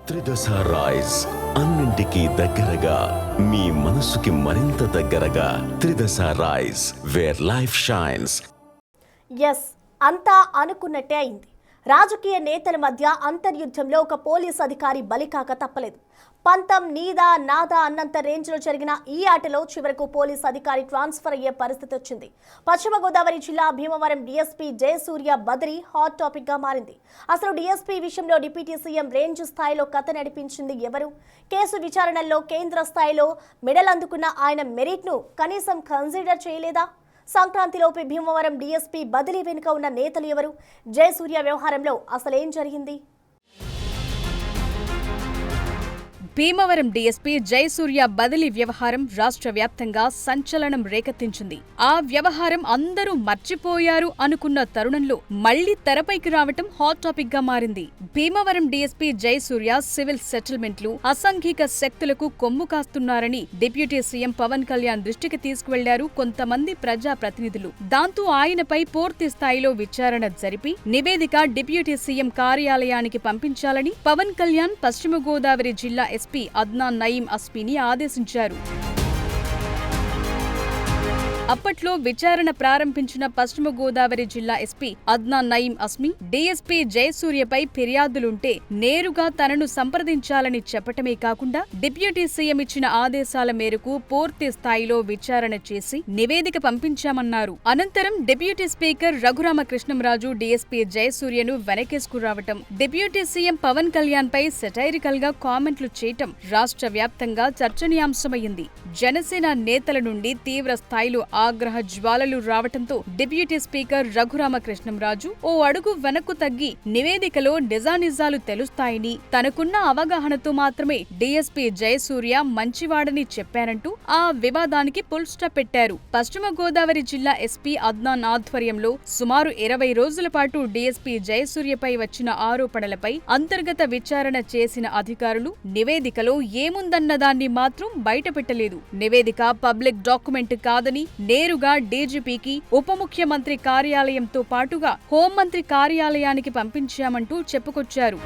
త్రిదశ rice అన్నింటికీ దగ్గరగా మీ మనసుకి మరింత దగ్గరగా Tridasa rice where life shines. Yes, అంతా అనుకున్నట్టే అయింది. రాజకీయ నేతల మధ్య అంతర్యుద్ధంలో ఒక పోలీస్ అధికారి బలికాక తప్పలేదు. పంతం నీదా నాదా అన్నంత రేంజ్లో జరిగిన ఈ ఆటలో చివరకు పోలీస్ అధికారి ట్రాన్స్ఫర్ అయ్యే పరిస్థితి వచ్చింది. పశ్చిమ గోదావరి జిల్లా భీమవరం డీఎస్పీ జయసూర్య బదిలీ హాట్ టాపిక్ గా మారింది. అసలు డీఎస్పీ విషయంలో డిప్యూటీ సీఎం రేంజ్ స్థాయిలో కథ నడిపించింది ఎవరు? కేసు విచారణలో కేంద్ర స్థాయిలో మెడల్ అందుకున్న ఆయన మెరిట్ ను కనీసం కన్సిడర్ చేయలేదా? సంక్రాంతిలోపు భీమవరం డీఎస్పీ బదిలీ వెనుక ఉన్న నేతలు ఎవరు? జయసూర్య వ్యవహారంలో అసలేం జరిగింది? భీమవరం డీఎస్పీ జయసూర్య బదిలీ వ్యవహారం రాష్ట్ర వ్యాప్తంగా సంచలనం రేకెత్తించింది. ఆ వ్యవహారం అందరూ మర్చిపోయారు అనుకున్న తరుణంలో మళ్లీ తెరపైకి రావటం హాట్ టాపిక్ గా మారింది. భీమవరం డీఎస్పీ జయసూర్య సివిల్ సెటిల్మెంట్లు, అసాంఘిక శక్తులకు కొమ్ము కాస్తున్నారని డిప్యూటీ సీఎం పవన్ కళ్యాణ్ దృష్టికి తీసుకువెళ్లారు కొంతమంది ప్రజాప్రతినిధులు. దాంతో ఆయనపై పూర్తి స్థాయిలో విచారణ జరిపి నివేదిక డిప్యూటీ సీఎం కార్యాలయానికి పంపించాలని పవన్ కళ్యాణ్ పశ్చిమ గోదావరి జిల్లా ఎస్పీ అద్నాన్ నయీం అస్మీని ఆదేశించారు. అప్పట్లో విచారణ ప్రారంభించిన పశ్చిమ గోదావరి జిల్లా ఎస్పీ అద్నాన్ నయీం అస్మీ డీఎస్పీ జయసూర్యపై ఫిర్యాదులుంటే నేరుగా తనను సంప్రదించాలని చెప్పటమే కాకుండా డిప్యూటీ సీఎం ఇచ్చిన ఆదేశాల మేరకు పూర్తి స్థాయిలో విచారణ చేసి నివేదిక పంపించామన్నారు. అనంతరం డిప్యూటీ స్పీకర్ రఘురామకృష్ణంరాజు డీఎస్పీ జయసూర్యను వెనకేసుకురావటం, డిప్యూటీ సీఎం పవన్ కళ్యాణ్ పై సెటైరికల్ గా కామెంట్లు చేయటం రాష్ట్ర వ్యాప్తంగా చర్చనీయాంశమైంది. జనసేన నేతల నుండి తీవ్ర స్థాయిలో ఆగ్రహ జ్వాలలు రావటంతో డిప్యూటీ స్పీకర్ రఘురామకృష్ణంరాజు ఓ అడుగు వెనక్కు తగ్గి నివేదికలో నిజానిజాలు తెలుస్తాయని, తనకున్న అవగాహనతో మాత్రమే డీఎస్పీ జయసూర్య మంచివాడని చెప్పారంటూ ఆ వివాదానికి ఫుల్ స్టాప్ పెట్టారు. పశ్చిమ గోదావరి జిల్లా ఎస్పీ అద్నాన్ ఆధ్వర్యంలో సుమారు 20 రోజుల పాటు డీఎస్పీ జయసూర్యపై వచ్చిన ఆరోపణలపై అంతర్గత విచారణ చేసిన అధికారులు నివేదికలో ఏముందన్నదాన్ని మాత్రం బయటపెట్టలేదు. నివేదిక పబ్లిక్ డాక్యుమెంట్ కాదని నేరుగా డీజీపీకి, ఉప ముఖ్యమంత్రి కార్యాలయంతో పాటుగా హోంమంత్రి కార్యాలయానికి పంపించామంటూ చెప్పుకొచ్చారు.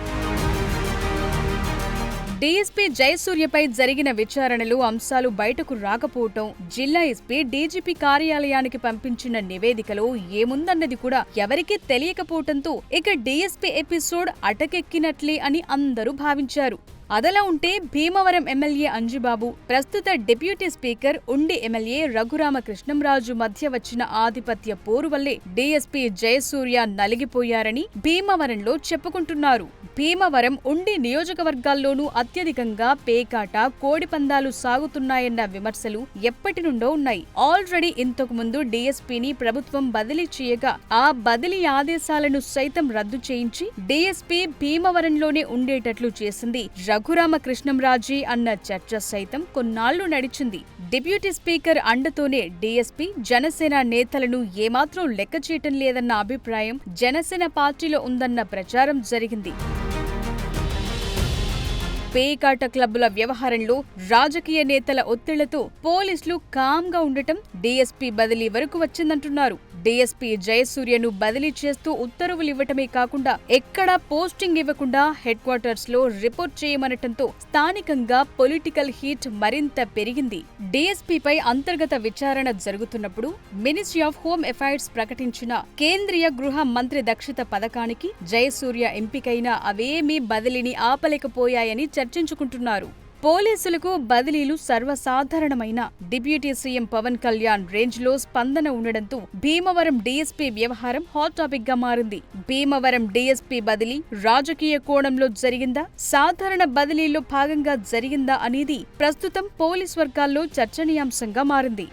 డీఎస్పీ జయసూర్యపై జరిగిన విచారణలో అంశాలు బయటకు రాకపోవటం, జిల్లా ఎస్పీ డీజీపీ కార్యాలయానికి పంపించిన నివేదికలో ఏముందన్నది కూడా ఎవరికీ తెలియకపోవటంతో ఇక డీఎస్పీ ఎపిసోడ్ అటకెక్కినట్లే అని అందరూ భావించారు. అదలా ఉంటే భీమవరం ఎమ్మెల్యే అంజిబాబు, ప్రస్తుత డిప్యూటీ స్పీకర్ ఉండి ఎమ్మెల్యే రఘురామకృష్ణంరాజు మధ్య వచ్చిన ఆధిపత్య పోరు వల్లే డీఎస్పీ జయసూర్య నలిగిపోయారని భీమవరంలో చెప్పుకుంటున్నారు. భీమవరం, ఉండి నియోజకవర్గాల్లోనూ అత్యధికంగా పేకాట, కోడిపందాలు సాగుతున్నాయన్న విమర్శలు ఎప్పటి నుండో ఉన్నాయి. ఆల్రెడీ ఇంతకు ముందు డీఎస్పీని ప్రభుత్వం బదిలీ చేయగా ఆ బదిలీ ఆదేశాలను సైతం రద్దు చేయించి డీఎస్పీ భీమవరంలోనే ఉండేటట్లు చేసింది రఘురామకృష్ణంరాజే అన్న చర్చ సైతం కొన్నాళ్లు నడిచింది. డిప్యూటీ స్పీకర్ అండతోనే డీఎస్పీ జనసేన నేతలను ఏమాత్రం లెక్క చేయటం లేదన్న అభిప్రాయం జనసేన పార్టీలో ఉందన్న ప్రచారం జరిగింది. పేకాట క్లబ్బుల వ్యవహారంలో రాజకీయ నేతల ఒత్తిళ్లతో పోలీసులు కామ్గా ఉండటం డీఎస్పీ బదిలీ వరకు వచ్చిందంటున్నారు. డీఎస్పీ జయసూర్యను బదిలీ చేస్తూ ఉత్తర్వులివ్వటమే కాకుండా ఎక్కడా పోస్టింగ్ ఇవ్వకుండా హెడ్ క్వార్టర్స్ లో రిపోర్ట్ చేయమనటంతో స్థానికంగా పొలిటికల్ హీట్ మరింత పెరిగింది. డీఎస్పీపై అంతర్గత విచారణ జరుగుతున్నప్పుడు మినిస్ట్రీ ఆఫ్ హోమ్ అఫైర్స్ ప్రకటించిన కేంద్రీయ గృహ మంత్రి దక్షత పథకానికి జయసూర్య ఎంపికైనా అవేమీ బదిలీని ఆపలేకపోయాయని చర్చించుకుంటున్నారు. పోలీసులకు బదిలీలు సర్వసాధారణమైన డిప్యూటీ సీఎం పవన్ కళ్యాణ్ రేంజ్లో స్పందన ఉండడంతో భీమవరం డీఎస్పీ వ్యవహారం హాట్ టాపిక్ గా మారింది. భీమవరం డీఎస్పీ బదిలీ రాజకీయ కోణంలో జరిగిందా, సాధారణ బదిలీలో భాగంగా జరిగిందా అనేది ప్రస్తుతం పోలీస్ వర్గాల్లో చర్చనీయాంశంగా మారింది.